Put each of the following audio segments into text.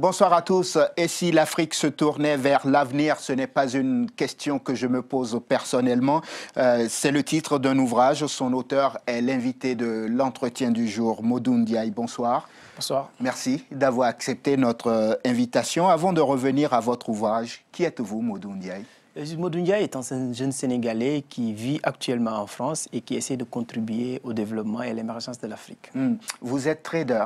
Bonsoir à tous. Et si l'Afrique se tournait vers l'avenir, ce n'est pas une question que je me pose personnellement. C'est le titre d'un ouvrage. Son auteur est l'invité de l'entretien du jour, Modou Ndiaye. Bonsoir. Bonsoir. Merci d'avoir accepté notre invitation. Avant de revenir à votre ouvrage, qui êtes-vous, Modou Ndiaye? Modou Ndiaye est un jeune Sénégalais qui vit actuellement en France et qui essaie de contribuer au développement et à l'émergence de l'Afrique. Vous êtes trader?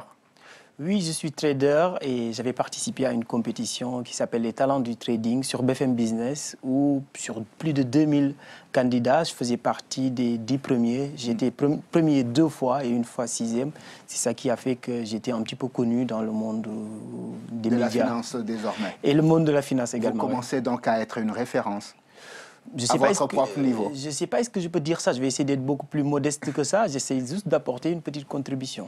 Oui, je suis trader et j'avais participé à une compétition qui s'appelle les talents du trading sur BFM Business où sur plus de 2000 candidats, je faisais partie des 10 premiers. J'ai été premier 2 fois et une fois 6e. C'est ça qui a fait que j'étais un petit peu connu dans le monde des médias. De la finance désormais. Et le monde de la finance également. Vous commencez donc à être une référence. Je sais à votre propre niveau. Je ne sais pas est-ce que je peux dire ça. Je vais essayer d'être beaucoup plus modeste que ça. J'essaie juste d'apporter une petite contribution.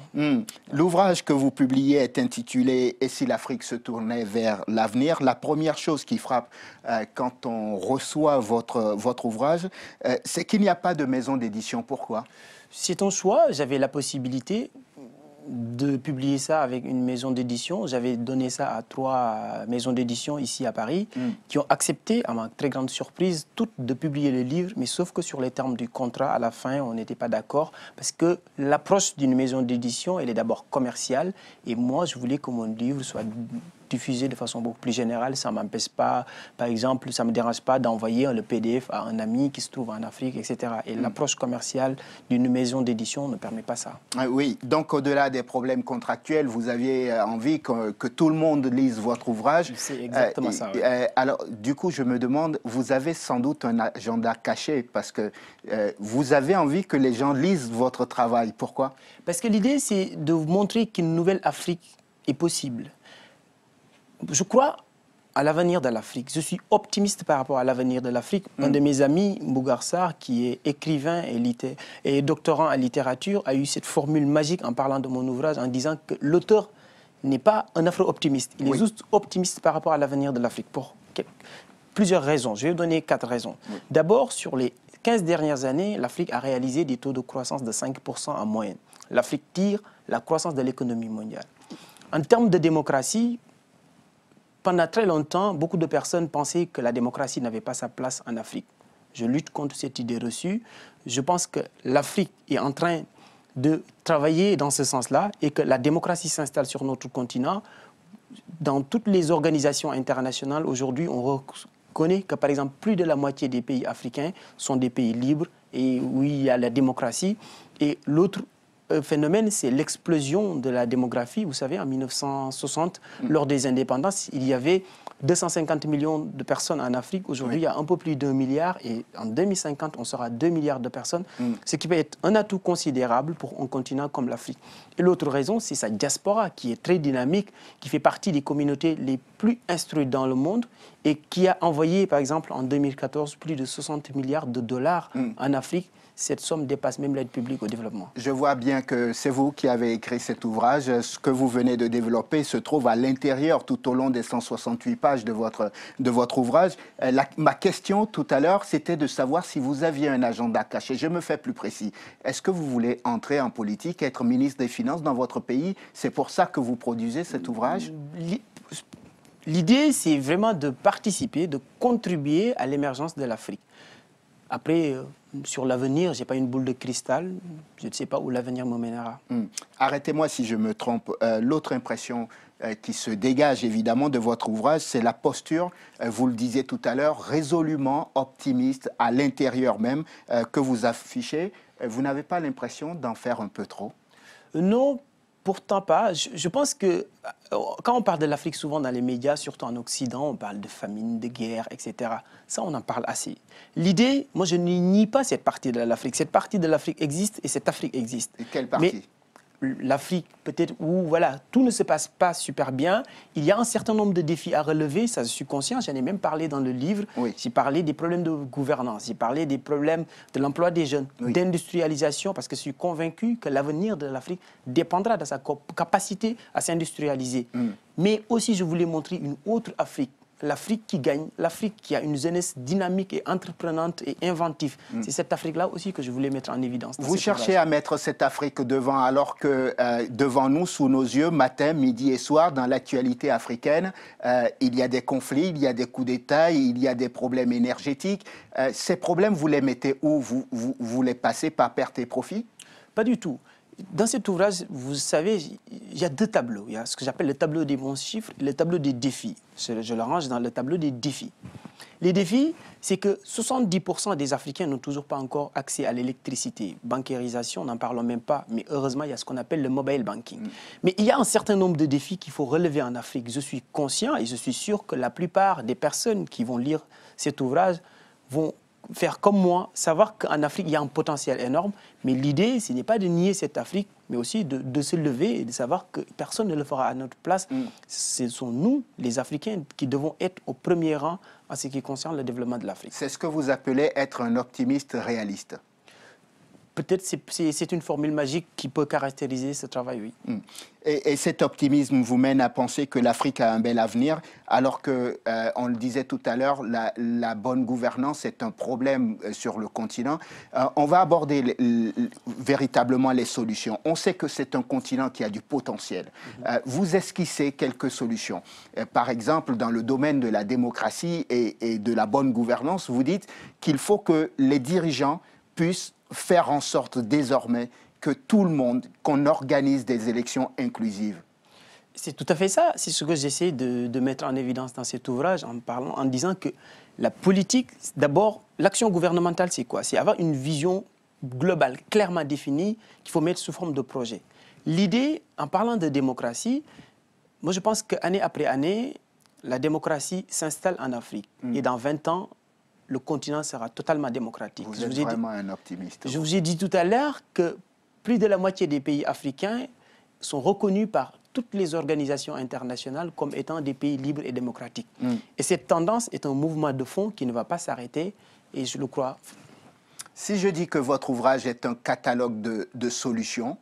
L'ouvrage que vous publiez est intitulé « Et si l'Afrique se tournait vers l'avenir ». La première chose qui frappe quand on reçoit votre ouvrage, c'est qu'il n'y a pas de maison d'édition. Pourquoi? C'est un choix. J'avais la possibilité de publier ça avec une maison d'édition. J'avais donné ça à 3 maisons d'édition ici à Paris qui ont accepté, à ma très grande surprise, toutes de publier le livre, mais sauf que sur les termes du contrat, à la fin, on n'était pas d'accord parce que l'approche d'une maison d'édition, elle est d'abord commerciale et moi, je voulais que mon livre soit diffusé de façon beaucoup plus générale. Ça ne m'empêche pas, par exemple, ça ne me dérange pas d'envoyer le PDF à un ami qui se trouve en Afrique, etc. Et l'approche commerciale d'une maison d'édition ne permet pas ça. Oui, donc au-delà des problèmes contractuels, vous aviez envie que tout le monde lise votre ouvrage. C'est exactement ça. Oui. Alors, du coup, je me demande, vous avez sans doute un agenda caché parce que vous avez envie que les gens lisent votre travail. Pourquoi? Parce que l'idée, c'est de vous montrer qu'une nouvelle Afrique est possible. Je crois à l'avenir de l'Afrique. Je suis optimiste par rapport à l'avenir de l'Afrique. Un de mes amis, Mbougar Sarr, qui est écrivain et doctorant en littérature, a eu cette formule magique en parlant de mon ouvrage, en disant que l'auteur n'est pas un afro-optimiste. Il est juste optimiste par rapport à l'avenir de l'Afrique pour plusieurs raisons. Je vais vous donner 4 raisons. D'abord, sur les 15 dernières années, l'Afrique a réalisé des taux de croissance de 5% en moyenne. L'Afrique tire la croissance de l'économie mondiale. En termes de démocratie, pendant très longtemps, beaucoup de personnes pensaient que la démocratie n'avait pas sa place en Afrique. Je lutte contre cette idée reçue. Je pense que l'Afrique est en train de travailler dans ce sens-là et que la démocratie s'installe sur notre continent. Dans toutes les organisations internationales, aujourd'hui, on reconnaît que, par exemple, plus de la moitié des pays africains sont des pays libres et où il y a la démocratie. Et l'autre phénomène, c'est l'explosion de la démographie. Vous savez, en 1960, lors des indépendances, il y avait 250 millions de personnes en Afrique. Aujourd'hui, il y a un peu plus d'1 milliard et en 2050, on sera 2 milliards de personnes, ce qui peut être un atout considérable pour un continent comme l'Afrique. Et l'autre raison, c'est sa diaspora qui est très dynamique, qui fait partie des communautés les plus instruites dans le monde et qui a envoyé, par exemple, en 2014, plus de 60 milliards de dollars en Afrique. Cette somme dépasse même l'aide publique au développement. Je vois bien que c'est vous qui avez écrit cet ouvrage. Ce que vous venez de développer se trouve à l'intérieur, tout au long des 168 pages de votre ouvrage. Ma question tout à l'heure, c'était de savoir si vous aviez un agenda caché. Je me fais plus précis. Est-ce que vous voulez entrer en politique, être ministre des Finances dans votre pays? C'est pour ça que vous produisez cet ouvrage? L'idée, c'est vraiment de participer, de contribuer à l'émergence de l'Afrique. Après, sur l'avenir, je n'ai pas une boule de cristal. Je ne sais pas où l'avenir me mènera. Arrêtez-moi si je me trompe. L'autre impression qui se dégage évidemment de votre ouvrage, c'est la posture, vous le disiez tout à l'heure, résolument optimiste à l'intérieur même que vous affichez. Vous n'avez pas l'impression d'en faire un peu trop? Non, pourtant pas. Je pense que quand on parle de l'Afrique, souvent dans les médias, surtout en Occident, on parle de famine, de guerre, etc. Ça, on en parle assez. L'idée, moi, je ne nie pas cette partie de l'Afrique. Cette partie de l'Afrique existe et cette Afrique existe. Et quelle partie? L'Afrique, peut-être où voilà, tout ne se passe pas super bien. Il y a un certain nombre de défis à relever, ça je suis conscient, j'en ai même parlé dans le livre. J'ai parlé des problèmes de gouvernance, j'ai parlé des problèmes de l'emploi des jeunes, d'industrialisation, parce que je suis convaincu que l'avenir de l'Afrique dépendra de sa capacité à s'industrialiser. Mais aussi, je voulais montrer une autre Afrique l'Afrique qui gagne, l'Afrique qui a une jeunesse dynamique et entreprenante et inventive. C'est cette Afrique-là aussi que je voulais mettre en évidence. Vous cherchez à mettre cette Afrique devant, alors que devant nous, sous nos yeux, matin, midi et soir, dans l'actualité africaine, il y a des conflits, il y a des coups d'État, il y a des problèmes énergétiques. Ces problèmes, vous les mettez où? Vous les passez par perte et profit? Pas du tout. Dans cet ouvrage, vous savez, il y a deux tableaux. Il y a ce que j'appelle le tableau des bons chiffres et le tableau des défis. Je le range dans le tableau des défis. Les défis, c'est que 70% des Africains n'ont toujours pas encore accès à l'électricité. Bancarisation, n'en parlons même pas, mais heureusement, il y a ce qu'on appelle le mobile banking. Mais il y a un certain nombre de défis qu'il faut relever en Afrique. Je suis conscient et je suis sûr que la plupart des personnes qui vont lire cet ouvrage vont faire comme moi, savoir qu'en Afrique, il y a un potentiel énorme. Mais l'idée, ce n'est pas de nier cette Afrique, mais aussi de se lever et de savoir que personne ne le fera à notre place. Ce sont nous, les Africains, qui devons être au premier rang en ce qui concerne le développement de l'Afrique. C'est ce que vous appelez être un optimiste réaliste. Peut-être c'est une formule magique qui peut caractériser ce travail, oui. Et cet optimisme vous mène à penser que l'Afrique a un bel avenir, alors que, on le disait tout à l'heure, la bonne gouvernance est un problème sur le continent. On va aborder véritablement les solutions. On sait que c'est un continent qui a du potentiel. Vous esquissez quelques solutions. Par exemple, dans le domaine de la démocratie et de la bonne gouvernance, vous dites qu'il faut que les dirigeants puissent faire en sorte désormais que tout le monde, qu'on organise des élections inclusives. C'est tout à fait ça. C'est ce que j'essaie de mettre en évidence dans cet ouvrage en disant que la politique, d'abord, l'action gouvernementale, c'est quoi? C'est avoir une vision globale, clairement définie, qu'il faut mettre sous forme de projet. L'idée, en parlant de démocratie, moi je pense qu'année après année, la démocratie s'installe en Afrique. Et dans 20 ans, le continent sera totalement démocratique. Vous êtes vraiment un optimiste. Je vous ai dit tout à l'heure que plus de la moitié des pays africains sont reconnus par toutes les organisations internationales comme étant des pays libres et démocratiques. Et cette tendance est un mouvement de fond qui ne va pas s'arrêter, et je le crois. Si je dis que votre ouvrage est un catalogue de solutions,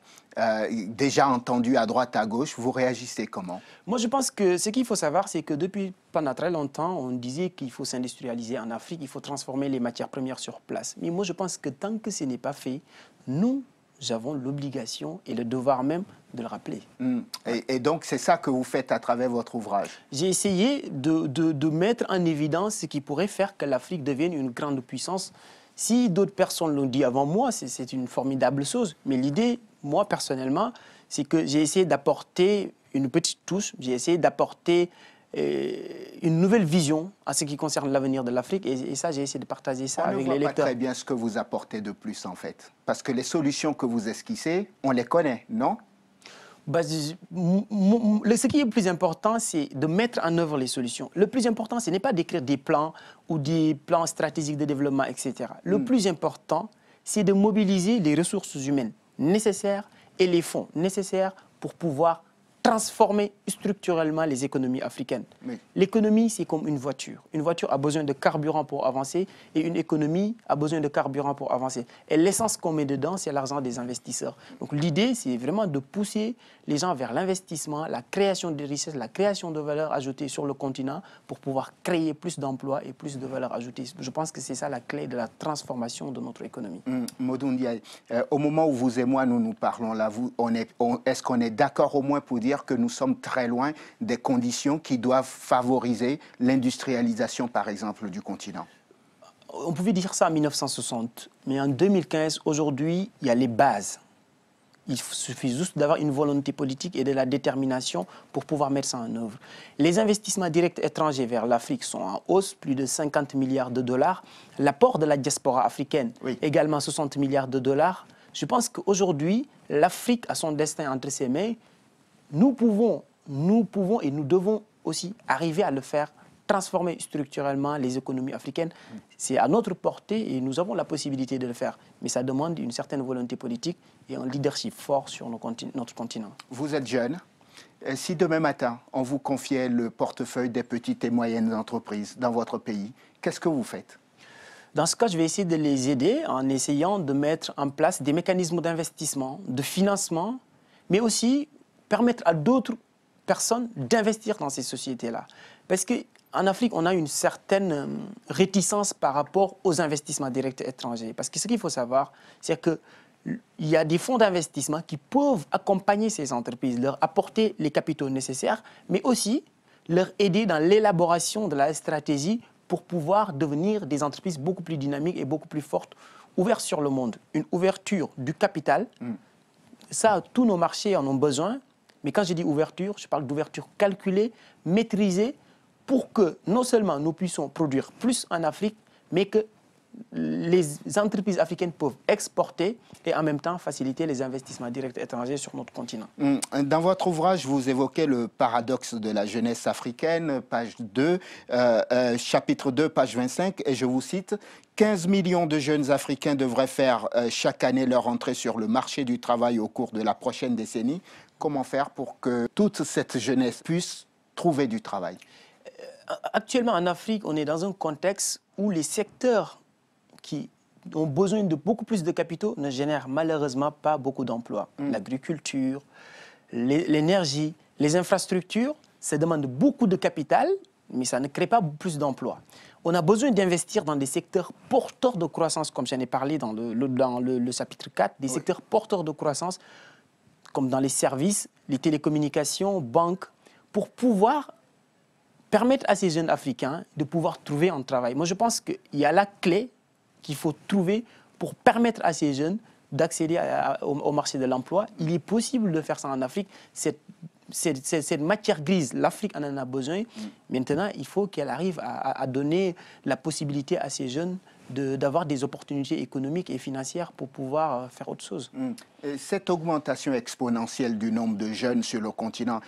déjà entendu à droite, à gauche, vous réagissez comment? Moi, je pense que ce qu'il faut savoir, c'est que depuis pendant très longtemps, on disait qu'il faut s'industrialiser en Afrique, il faut transformer les matières premières sur place. Mais moi, je pense que tant que ce n'est pas fait, nous avons l'obligation et le devoir même de le rappeler. Et donc, c'est ça que vous faites à travers votre ouvrage? J'ai essayé de mettre en évidence ce qui pourrait faire que l'Afrique devienne une grande puissance. Si d'autres personnes l'ont dit avant moi, c'est une formidable chose. Mais l'idée, moi, personnellement, c'est que j'ai essayé d'apporter une petite touche, j'ai essayé d'apporter une nouvelle vision en ce qui concerne l'avenir de l'Afrique. Et ça, j'ai essayé de partager ça avec les lecteurs. On ne voit pas très bien ce que vous apportez de plus, en fait. Parce que les solutions que vous esquissez, on les connaît, non? Ce qui est le plus important, c'est de mettre en œuvre les solutions. Le plus important, ce n'est pas d'écrire des plans ou des plans stratégiques de développement, etc. Le plus important, c'est de mobiliser les ressources humaines nécessaires et les fonds nécessaires pour pouvoir transformer structurellement les économies africaines. Oui. L'économie, c'est comme une voiture. Une voiture a besoin de carburant pour avancer et une économie a besoin de carburant pour avancer. Et l'essence qu'on met dedans, c'est l'argent des investisseurs. Donc l'idée, c'est vraiment de pousser les gens vers l'investissement, la création de richesses, la création de valeur ajoutée sur le continent pour pouvoir créer plus d'emplois et plus de valeur ajoutée. Je pense que c'est ça la clé de la transformation de notre économie. Modou Ndiaye, au moment où vous et moi, nous parlons là, est-ce qu'on est d'accord au moins pour dire que nous sommes très loin des conditions qui doivent favoriser l'industrialisation, par exemple, du continent? On pouvait dire ça en 1960, mais en 2015, aujourd'hui, il y a les bases. Il suffit juste d'avoir une volonté politique et de la détermination pour pouvoir mettre ça en œuvre. Les investissements directs étrangers vers l'Afrique sont en hausse, plus de 50 milliards de dollars. L'apport de la diaspora africaine, également 60 milliards de dollars. Je pense qu'aujourd'hui, l'Afrique a son destin entre ses mains. Nous pouvons et nous devons aussi arriver à le faire, transformer structurellement les économies africaines. C'est à notre portée et nous avons la possibilité de le faire. Mais ça demande une certaine volonté politique et un leadership fort sur notre continent. Vous êtes jeune. Si demain matin, on vous confiait le portefeuille des petites et moyennes entreprises dans votre pays, qu'est-ce que vous faites? Dans ce cas, je vais essayer de les aider en essayant de mettre en place des mécanismes d'investissement, de financement, mais aussi permettre à d'autres personnes d'investir dans ces sociétés-là. Parce que en Afrique, on a une certaine réticence par rapport aux investissements directs étrangers. Parce que ce qu'il faut savoir, c'est qu'il y a des fonds d'investissement qui peuvent accompagner ces entreprises, leur apporter les capitaux nécessaires, mais aussi leur aider dans l'élaboration de la stratégie pour pouvoir devenir des entreprises beaucoup plus dynamiques et beaucoup plus fortes, ouvertes sur le monde. Une ouverture du capital, ça, tous nos marchés en ont besoin. Mais quand je dis ouverture, je parle d'ouverture calculée, maîtrisée, pour que non seulement nous puissions produire plus en Afrique, mais que les entreprises africaines peuvent exporter et en même temps faciliter les investissements directs étrangers sur notre continent. Dans votre ouvrage, vous évoquez le paradoxe de la jeunesse africaine, page 2, chapitre 2, page 25, et je vous cite, « 15 millions de jeunes Africains devraient faire chaque année leur entrée sur le marché du travail au cours de la prochaine décennie. Comment faire pour que toute cette jeunesse puisse trouver du travail ?» Actuellement, en Afrique, on est dans un contexte où les secteurs qui ont besoin de beaucoup plus de capitaux ne génèrent malheureusement pas beaucoup d'emplois. L'agriculture, l'énergie, les infrastructures, ça demande beaucoup de capital, mais ça ne crée pas plus d'emplois. On a besoin d'investir dans des secteurs porteurs de croissance, comme j'en ai parlé dans le chapitre 4, des secteurs porteurs de croissance, comme dans les services, les télécommunications, banques, pour pouvoir permettre à ces jeunes Africains de pouvoir trouver un travail. Moi, je pense qu'il y a la clé qu'il faut trouver pour permettre à ces jeunes d'accéder au marché de l'emploi. Il est possible de faire ça en Afrique. Cette matière grise, l'Afrique en a besoin. Maintenant, il faut qu'elle arrive à donner la possibilité à ces jeunes d'avoir des opportunités économiques et financières pour pouvoir faire autre chose. Cette augmentation exponentielle du nombre de jeunes sur le continent,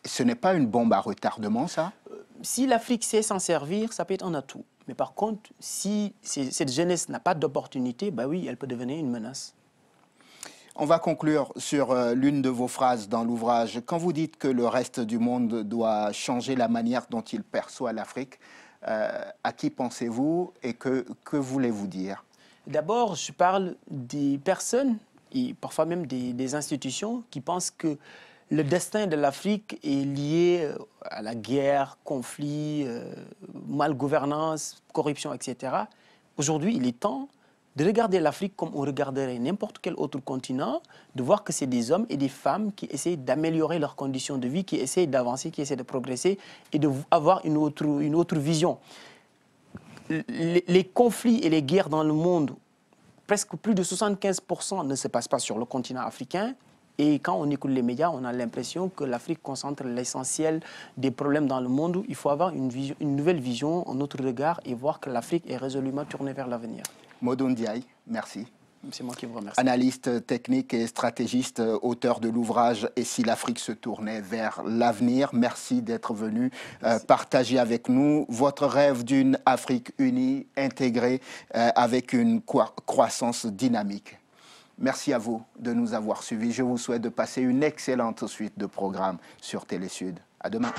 ce n'est pas une bombe à retardement, ça? Si l'Afrique sait s'en servir, ça peut être un atout. Mais par contre, si cette jeunesse n'a pas d'opportunité, bah oui, elle peut devenir une menace. On va conclure sur l'une de vos phrases dans l'ouvrage. Quand vous dites que le reste du monde doit changer la manière dont il perçoit l'Afrique, à qui pensez-vous et que voulez-vous dire? D'abord, je parle des personnes et parfois même des institutions qui pensent que le destin de l'Afrique est lié à la guerre, conflit, malgouvernance, corruption, etc. Aujourd'hui, il est temps de regarder l'Afrique comme on regarderait n'importe quel autre continent, de voir que c'est des hommes et des femmes qui essaient d'améliorer leurs conditions de vie, qui essaient d'avancer, qui essaient de progresser et d'avoir une autre vision. Les conflits et les guerres dans le monde, presque plus de 75% ne se passent pas sur le continent africain. Et quand on écoute les médias, on a l'impression que l'Afrique concentre l'essentiel des problèmes dans le monde. Il faut avoir une nouvelle vision, un autre regard et voir que l'Afrique est résolument tournée vers l'avenir. Modou Ndiaye, merci. C'est moi qui vous remercie. Analyste technique et stratégiste, auteur de l'ouvrage « Et si l'Afrique se tournait vers l'avenir ». Merci d'être venu partager avec nous votre rêve d'une Afrique unie, intégrée, avec une croissance dynamique. Merci à vous de nous avoir suivis. Je vous souhaite de passer une excellente suite de programmes sur Télé Sud. À demain.